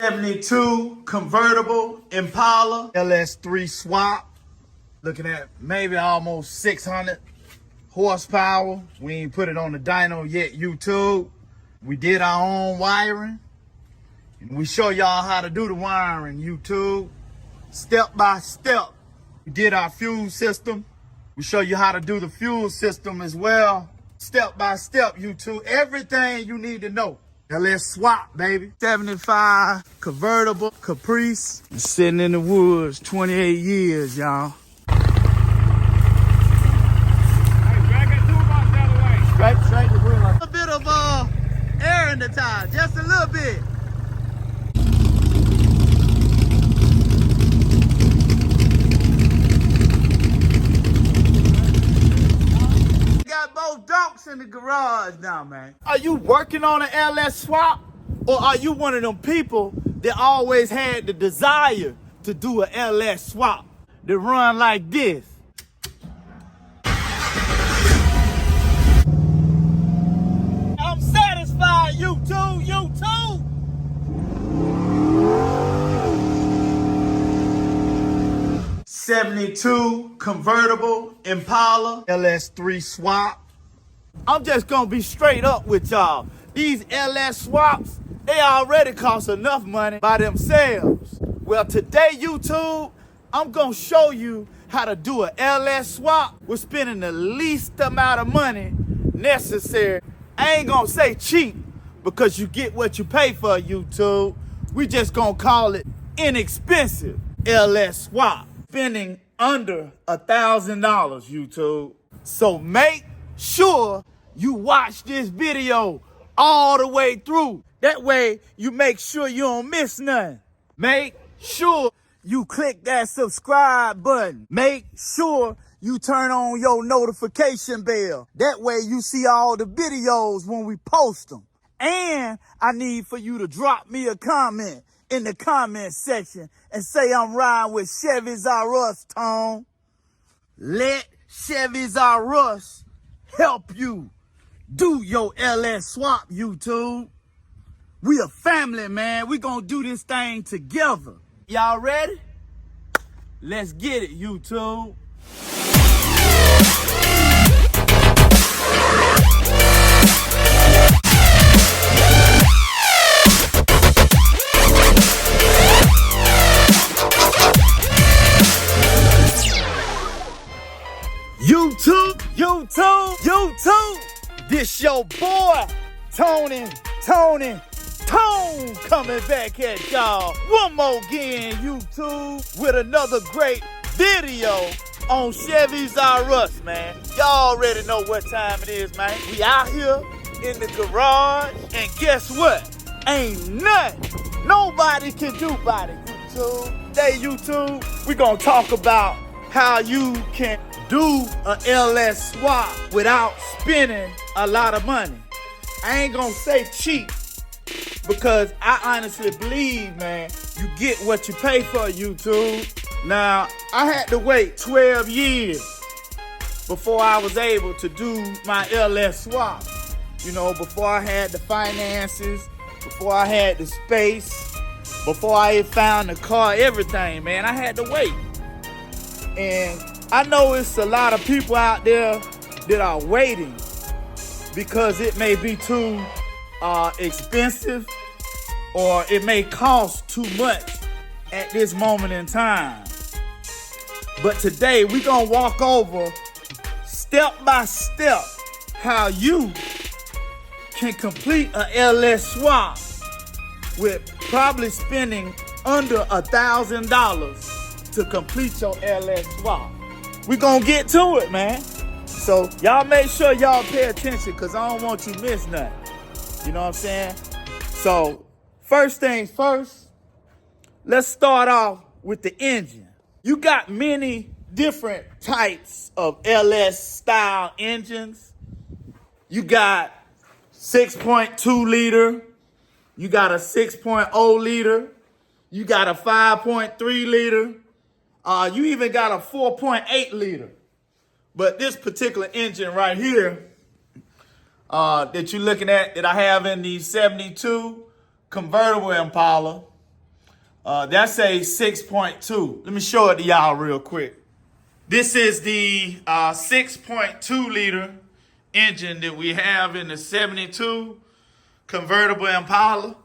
72 convertible Impala LS3 swap. Looking at maybe almost 600 horsepower. We ain't put it on the dyno yet, YouTube. We did our own wiring. And we show y'all how to do the wiring, YouTube. Step by step. We did our fuel system. We show you how to do the fuel system as well. Step by step, YouTube. Everything you need to know. Now let's swap, baby. 75 convertible Caprice. Sitting in the woods, 28 years, y'all. Straight the wheel. A bit of air in the tire, just a little bit. Got both donks in the garage now, man. Are you working on an LS swap? Or are you one of them people that always had the desire to do an LS swap? To run like this. I'm satisfied, you too. 72 convertible Impala LS3 swap. I'm just gonna be straight up with y'all. These LS swaps, they already cost enough money by themselves. Well, today, YouTube, I'm gonna show you how to do an LS swap with spending the least amount of money necessary. I ain't gonna say cheap because you get what you pay for, YouTube. We just gonna call it inexpensive LS swap. Spending under $1,000, YouTube. So make sure you watch this video all the way through. That way you make sure you don't miss nothing. Make sure you click that subscribe button. Make sure you turn on your notification bell. That way you see all the videos when we post them. And I need for you to drop me a comment in the comment section and say I'm riding with Chevys R Us, Tone. Let Chevys R Us help you do your LS swap, YouTube. We a family, man. We gonna do this thing together. Y'all ready? Let's get it, YouTube. YouTube. This your boy, Tone coming back at y'all one more again, YouTube, with another great video on Chevys R Us, man. Y'all already know what time it is, man. We out here in the garage, and guess what? Ain't nothing nobody can do about it, YouTube. Today, YouTube, we gonna talk about how you can do a LS swap without spending a lot of money. I ain't gonna say cheap because I honestly believe, man, you get what you pay for, YouTube. Now, I had to wait 12 years before I was able to do my LS swap. You know, before I had the finances, before I had the space, before I had found the car, everything, man, I had to wait. And I know it's a lot of people out there that are waiting because it may be too expensive or it may cost too much at this moment in time. But today we're gonna walk over step by step how you can complete a LS swap with probably spending under $1,000 to complete your LS swap. We gonna get to it, man. So y'all make sure y'all pay attention because I don't want you to miss nothing. You know what I'm saying? So first things first, let's start off with the engine. You got many different types of LS style engines. You got 6.2 liter. You got a 6.0 liter. You got a 5.3 liter. You even got a 4.8 liter. But this particular engine right here that you're looking at, that I have in the 72 convertible Impala, That's a 6.2. Let me show it to y'all real quick. This is the 6.2 liter engine that we have in the 72 convertible Impala.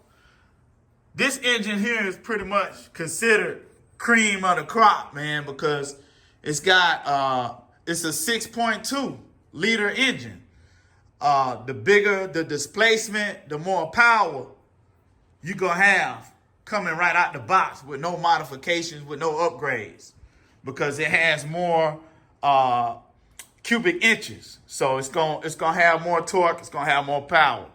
This engine here is pretty much considered cream of the crop, man, because it's got it's a 6.2 liter engine. The bigger the displacement, the more power you're gonna have coming right out the box with no modifications, with no upgrades, because it has more cubic inches. So it's gonna have more torque, it's gonna have more power.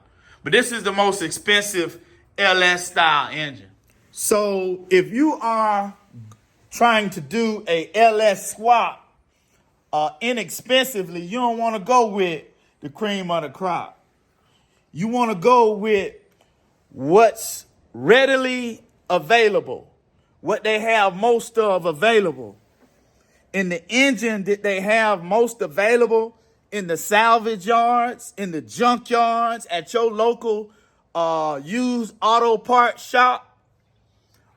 But this is the most expensive LS style engine. So if you are trying to do a LS swap inexpensively, you don't want to go with the cream of the crop. You want to go with what's readily available, what they have most of available. In the engine that they have most available in the salvage yards, in the junk yards, at your local used auto parts shop,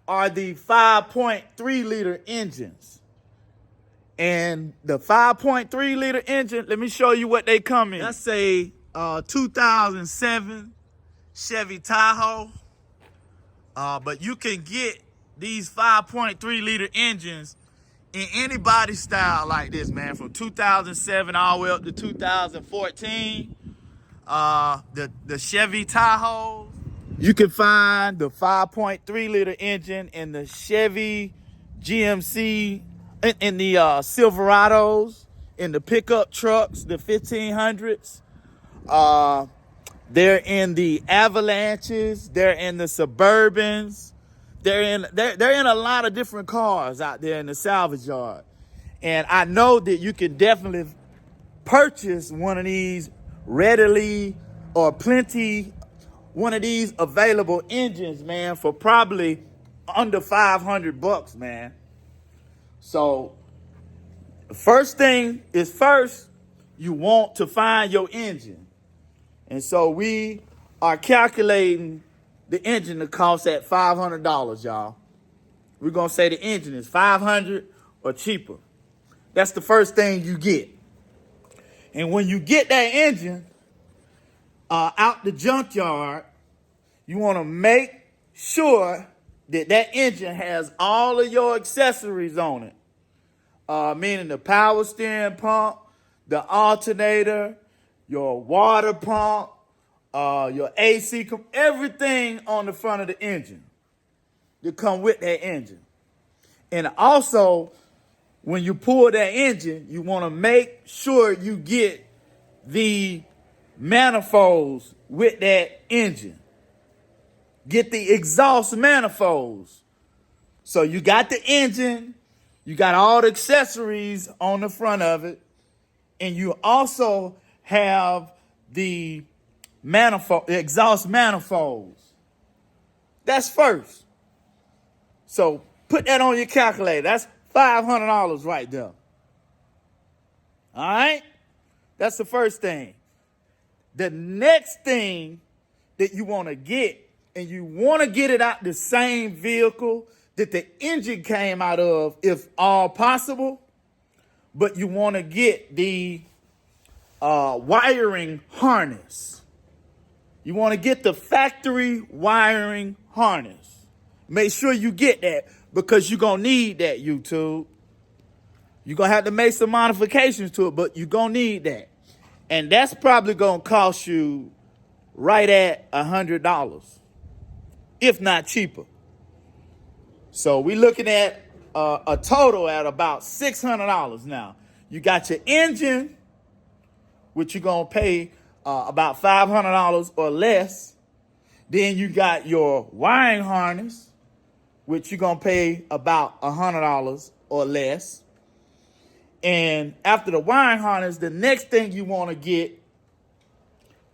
are the 5.3 liter engines. And the 5.3 liter engine, let me show you what they come in. That's a 2007 Chevy Tahoe. But you can get these 5.3 liter engines in any body style like this, man, from 2007 all the way up to 2014. The Chevy Tahoe. You can find the 5.3 liter engine in the Chevy GMC, in the Silverados, in the pickup trucks, the 1500s. They're in the Avalanches. They're in the Suburbans. They're in a lot of different cars out there in the salvage yard. And I know that you can definitely purchase one of these readily or plenty, one of these available engines, man, for probably under $500, man. So first thing is first, you want to find your engine. And so we are calculating the engine to cost at $500, y'all. We're going to say the engine is $500 or cheaper. That's the first thing you get. And when you get that engine out the junkyard, you want to make sure that that engine has all of your accessories on it. Meaning the power steering pump, the alternator, your water pump, your AC, everything on the front of the engine that come with that engine. And also, when you pull that engine, you want to make sure you get the manifolds with that engine. Get the exhaust manifolds. So you got the engine, you got all the accessories on the front of it, and you also have the manifold, the exhaust manifolds. That's first. So put that on your calculator. That's $500 right there. All right? That's the first thing. The next thing that you want to get, and you want to get it out the same vehicle that the engine came out of, if all possible, but you want to get the wiring harness. You want to get the factory wiring harness. Make sure you get that, because you're going to need that, YouTube. You're going to have to make some modifications to it, but you're going to need that. And that's probably going to cost you right at $100, if not cheaper. So we're looking at a total at about $600 now. You got your engine, which you're going to pay about $500 or less. Then you got your wiring harness, which you're going to pay about $100 or less. And after the wiring harness, the next thing you want to get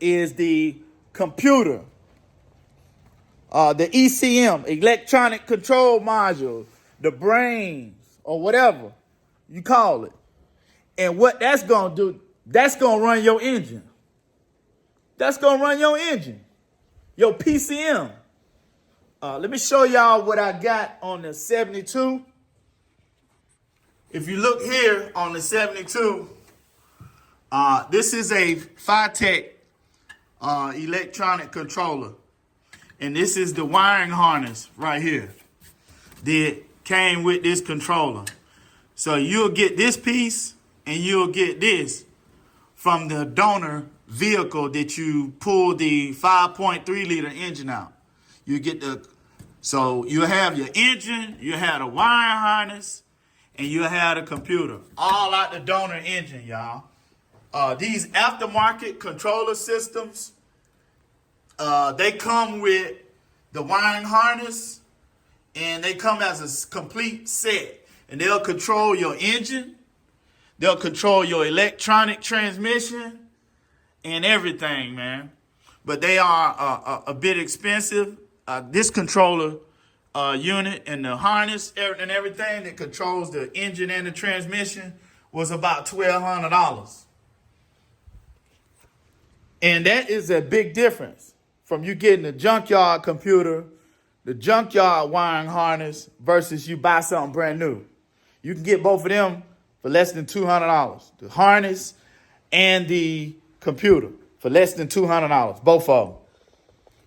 is the computer. The ECM, electronic control module, the brains, or whatever you call it. And what that's going to do, that's going to run your engine. That's going to run your engine, your PCM. Let me show y'all what I got on the 72. If you look here on the 72, this is a Phytech electronic controller. And this is the wiring harness right here that came with this controller. So you'll get this piece and you'll get this from the donor vehicle that you pull the 5.3 liter engine out. You get so you have your engine, you have the wiring harness, and you have the computer. All out the donor engine, y'all. These aftermarket controller systems, they come with the wiring harness, and they come as a complete set. And they'll control your engine, they'll control your electronic transmission, and everything, man. But they are a bit expensive. This controller unit and the harness and everything that controls the engine and the transmission was about $1,200. And that is a big difference from you getting the junkyard computer, the junkyard wiring harness, versus you buy something brand new. You can get both of them for less than $200. The harness and the computer for less than $200, both of them,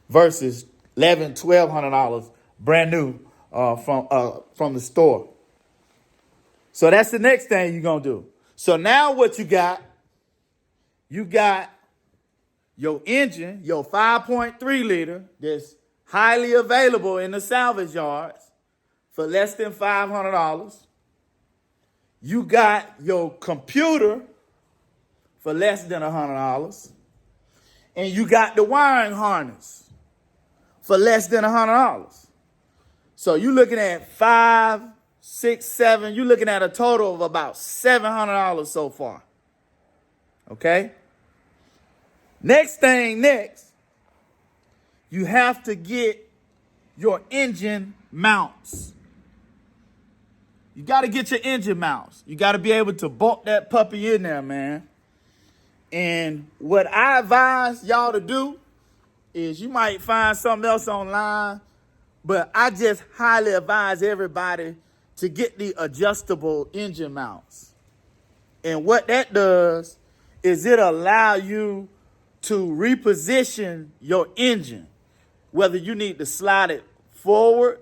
versus $1,200 brand new from the store. So that's the next thing you're gonna do. So now what you got your engine, your 5.3 liter that's highly available in the salvage yards for less than $500. You got your computer for less than $100. And you got the wiring harness for less than $100. So you're looking at 5, 6, 7. You're looking at a total of about $700 so far. Okay? Next, you have to get your engine mounts. You got to get your engine mounts. You got to be able to bolt that puppy in there, man. And what I advise y'all to do is you might find something else online, but I just highly advise everybody to get the adjustable engine mounts. And what that does is it allow you to reposition your engine, whether you need to slide it forward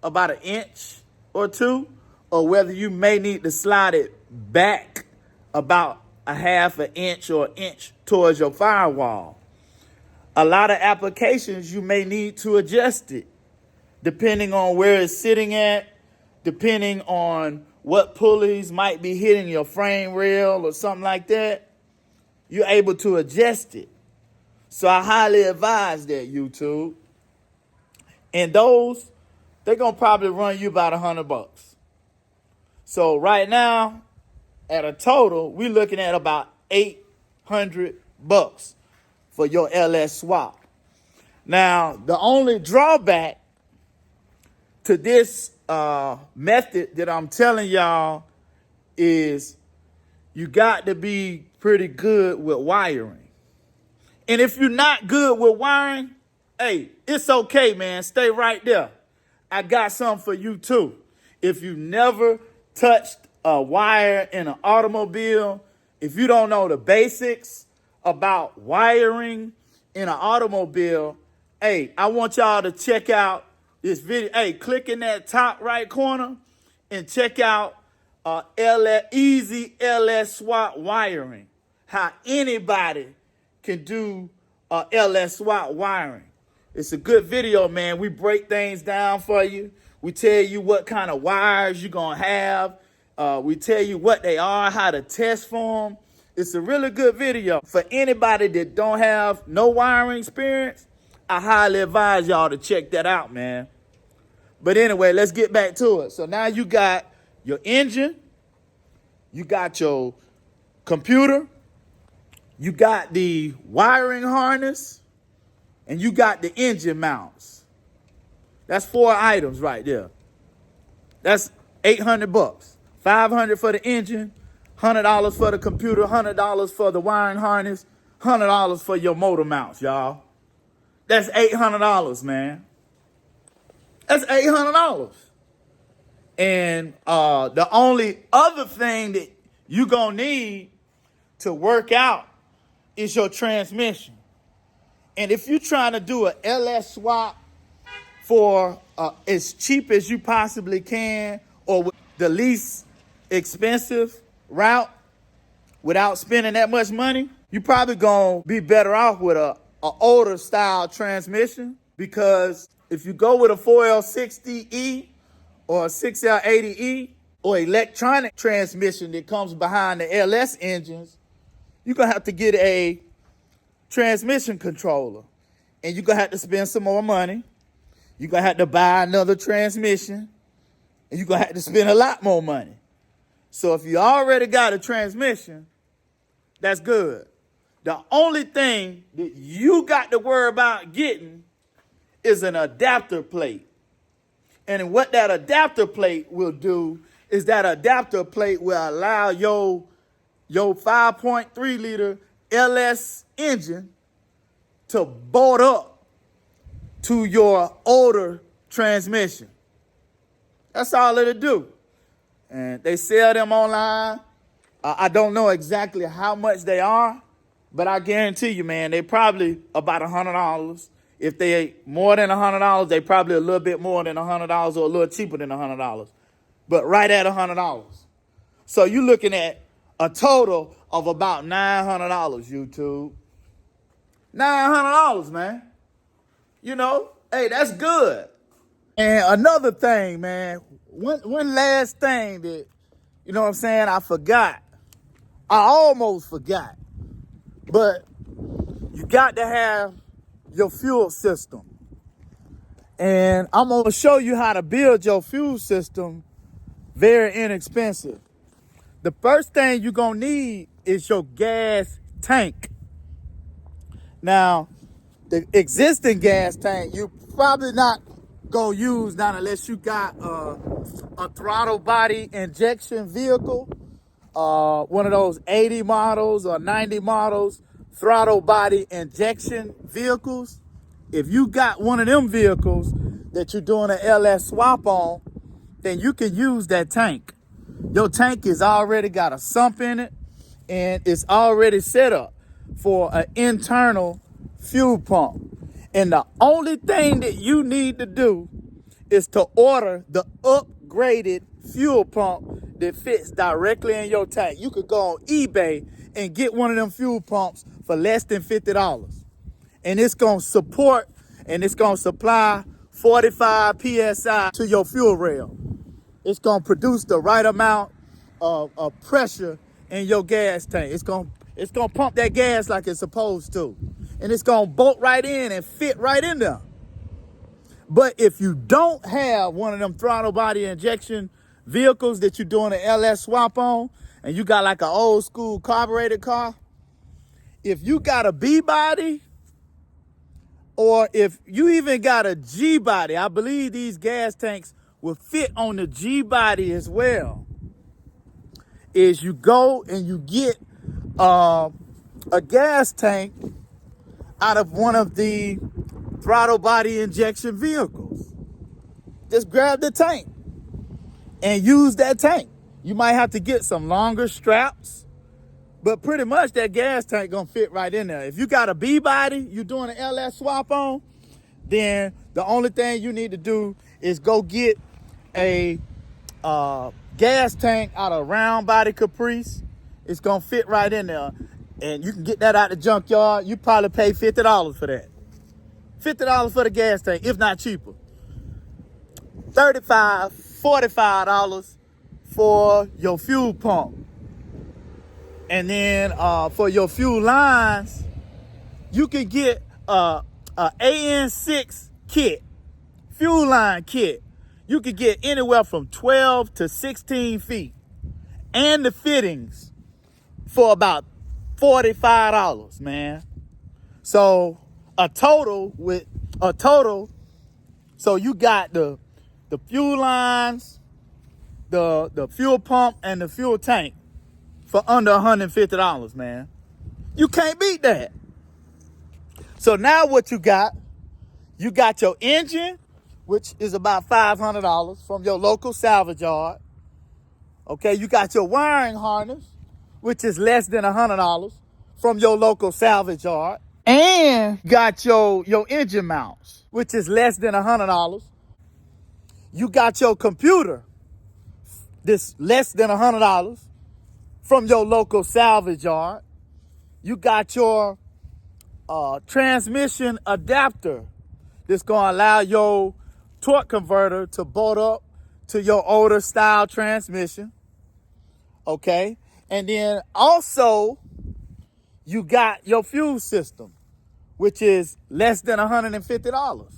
about an inch or two, or whether you may need to slide it back about a half an inch or an inch towards your firewall. A lot of applications you may need to adjust it, depending on where it's sitting at, depending on what pulleys might be hitting your frame rail or something like that. You're able to adjust it. So I highly advise that, YouTube. And those, they're going to probably run you about $100. So right now, at a total, we're looking at about $800 for your LS swap. Now, the only drawback to this method that I'm telling y'all is you got to be pretty good with wiring. And if you're not good with wiring, hey, it's okay, man. Stay right there. I got something for you too. If you never touched a wire in an automobile, if you don't know the basics about wiring in an automobile, hey, I want y'all to check out this video. Hey, click in that top right corner and check out easy LS swap wiring. How anybody can do LS swap wiring. It's a good video, man. We break things down for you. We tell you what kind of wires you're going to have. We tell you what they are, how to test for them. It's a really good video. For anybody that don't have no wiring experience, I highly advise y'all to check that out, man. But anyway, let's get back to it. So now you got your engine, you got your computer, you got the wiring harness, and you got the engine mounts. That's 4 items right there. That's $800. $500 for the engine, $100 for the computer, $100 for the wiring harness, $100 for your motor mounts, y'all. That's $800, man. That's $800. And the only other thing that you gonna need to work out is your transmission. And if you're trying to do an LS swap for as cheap as you possibly can, or with the least expensive route without spending that much money, you probably gonna be better off with a older style transmission, because if you go with a 4L60E or a 6L80E or electronic transmission that comes behind the LS engines, you're gonna have to get a transmission controller, and you're gonna have to spend some more money. You're gonna have to buy another transmission, and you're gonna have to spend a lot more money. So if you already got a transmission, that's good. The only thing that you got to worry about getting is an adapter plate. And what that adapter plate will do is that adapter plate will allow your 5.3 liter LS engine to bolt up to your older transmission. That's all it'll do. And they sell them online. I don't know exactly how much they are, but I guarantee you, man, they probably about $100. If they more than $100, they probably a little bit more than $100 or a little cheaper than $100. But right at $100. So you're looking at a total of about $900, YouTube. $900, man. You know, hey, that's good. And another thing, man, one last thing that, you know what I'm saying, I forgot. I almost forgot. But you got to have your fuel system. And I'm going to show you how to build your fuel system very inexpensive. The first thing you're going to need is your gas tank. Now, the existing gas tank, you probably not going to use not unless you got a throttle body injection vehicle, one of those 80 models or 90 models, throttle body injection vehicles. If you got one of them vehicles that you're doing an LS swap on, then you can use that tank. Your tank is already got a sump in it, and it's already set up for an internal fuel pump. And the only thing that you need to do is to order the upgraded fuel pump that fits directly in your tank. You could go on eBay and get one of them fuel pumps for less than $50. And it's going to support and it's going to supply 45 PSI to your fuel rail. It's going to produce the right amount of pressure in your gas tank. It's going to pump that gas like it's supposed to. And it's going to bolt right in and fit right in there. But if you don't have one of them throttle body injection vehicles that you're doing an LS swap on, and you got like an old school carbureted car, if you got a B body, or if you even got a G body, I believe these gas tanks will fit on the G body as well, is you go and you get a gas tank out of one of the throttle body injection vehicles. Just grab the tank and use that tank. You might have to get some longer straps, but pretty much that gas tank gonna fit right in there. If you got a B body you're doing an LS swap on, then the only thing you need to do is go get a gas tank out of round body Caprice. It's gonna fit right in there, and you can get that out the junkyard. You probably pay $50 for that. $50 for the gas tank, if not cheaper. $35, $45 for your fuel pump. And then for your fuel lines, you can get a AN6 kit, fuel line kit. You can get anywhere from 12 to 16 feet. And the fittings for about $45, man. So so you got the fuel lines, the fuel pump, and the fuel tank for under $150, man. You can't beat that. So now what you got your engine, which is about $500 from your local salvage yard. Okay, you got your wiring harness, which is less than $100 from your local salvage yard. And got your engine mounts, which is less than $100. You got your computer, this less than $100 from your local salvage yard. You got your transmission adapter that's gonna allow your torque converter to bolt up to your older style transmission. Okay, and then also you got your fuel system, which is less than $150.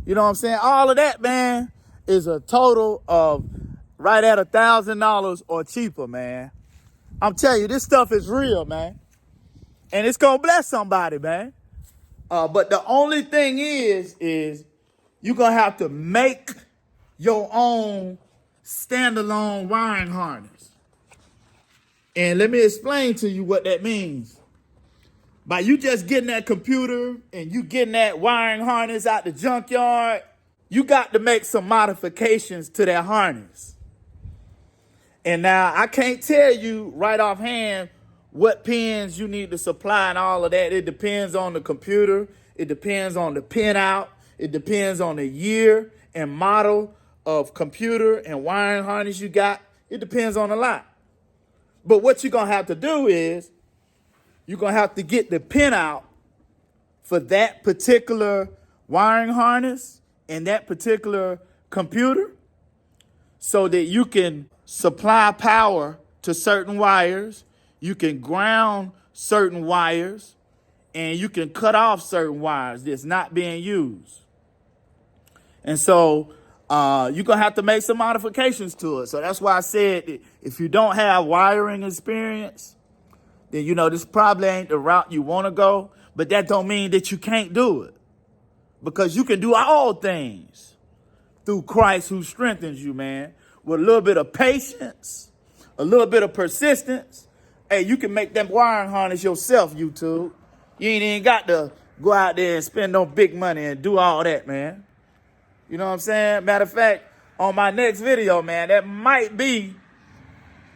You know what I'm saying? All of that, man, is a total of right at $1,000 or cheaper, man. I'm telling you, this stuff is real, man. And it's gonna bless somebody, man. But the only thing is you're gonna have to make your own standalone wiring harness. And let me explain to you what that means. By you just getting that computer and you getting that wiring harness out the junkyard, you got to make some modifications to that harness. And now I can't tell you right offhand what pins you need to supply and all of that. It depends on the computer. It depends on the pin out. It depends on the year and model of computer and wiring harness you got. It depends on a lot. But what you're going to have to do is you're going to have to get the pin out for that particular wiring harness and that particular computer so that you can supply power to certain wires, you can ground certain wires, and you can cut off certain wires that's not being used. And so you're going to have to make some modifications to it. So that's why I said that if you don't have wiring experience, then, you know, this probably ain't the route you want to go. But that don't mean that you can't do it. Because you can do all things through Christ who strengthens you, man. With a little bit of patience, a little bit of persistence. Hey, you can make that wiring harness yourself, YouTube. You ain't even got to go out there and spend no big money and do all that, man. You know what I'm saying? Matter of fact, on my next video, man, that might be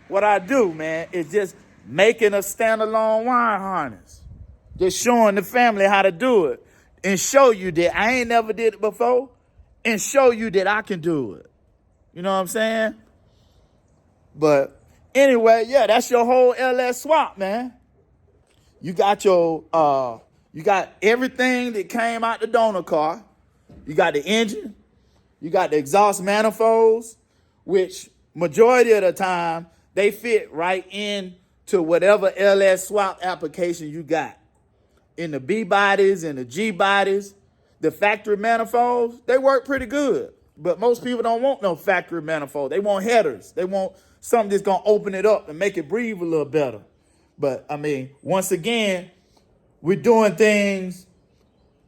what I do, man. It's just making a standalone wiring harness. Just showing the family how to do it. And show you that I ain't never did it before. And show you that I can do it. You know what I'm saying? But anyway, yeah, that's your whole LS swap, man. You got your, you got everything that came out the donor car. You got the engine. You got the exhaust manifolds, which majority of the time, they fit right into whatever LS swap application you got. In the B bodies and the G bodies, the factory manifolds, they work pretty good. But most people don't want no factory manifold. They want headers. They want something that's going to open it up and make it breathe a little better. But, I mean, once again, we're doing things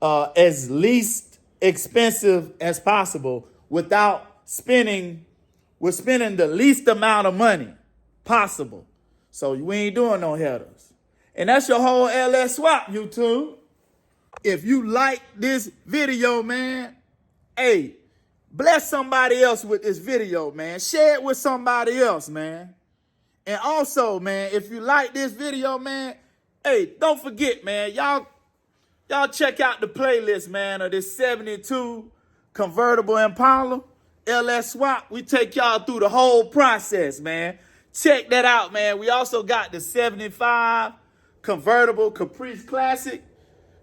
as least expensive as possible without spending, we're spending the least amount of money possible. So we ain't doing no headers. And that's your whole LS swap, YouTube. If you like this video, man, hey, bless somebody else with this video, man. Share it with somebody else, man. And also, man, if you like this video, man, hey, don't forget, man, y'all check out the playlist, man, of this 72 convertible Impala LS swap. We take y'all through the whole process, man. Check that out, man. We also got the 75 convertible Caprice Classic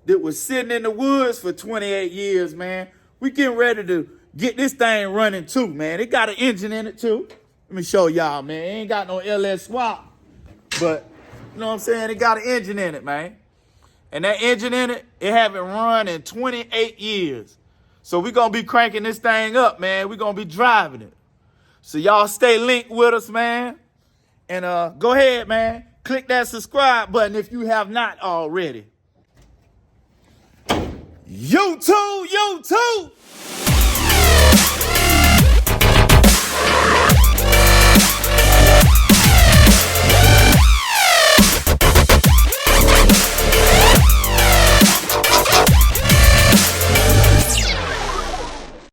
that was sitting in the woods for 28 years, man. We getting ready to get this thing running too, man. It got an engine in it too. Let me show y'all, man. It ain't got no LS swap, but you know what I'm saying? It got an engine in it, man. And that engine in it, it haven't run in 28 years. So we're going to be cranking this thing up, man. We're going to be driving it. So y'all stay linked with us, man. And go ahead, man. Click that subscribe button if you have not already. YouTube!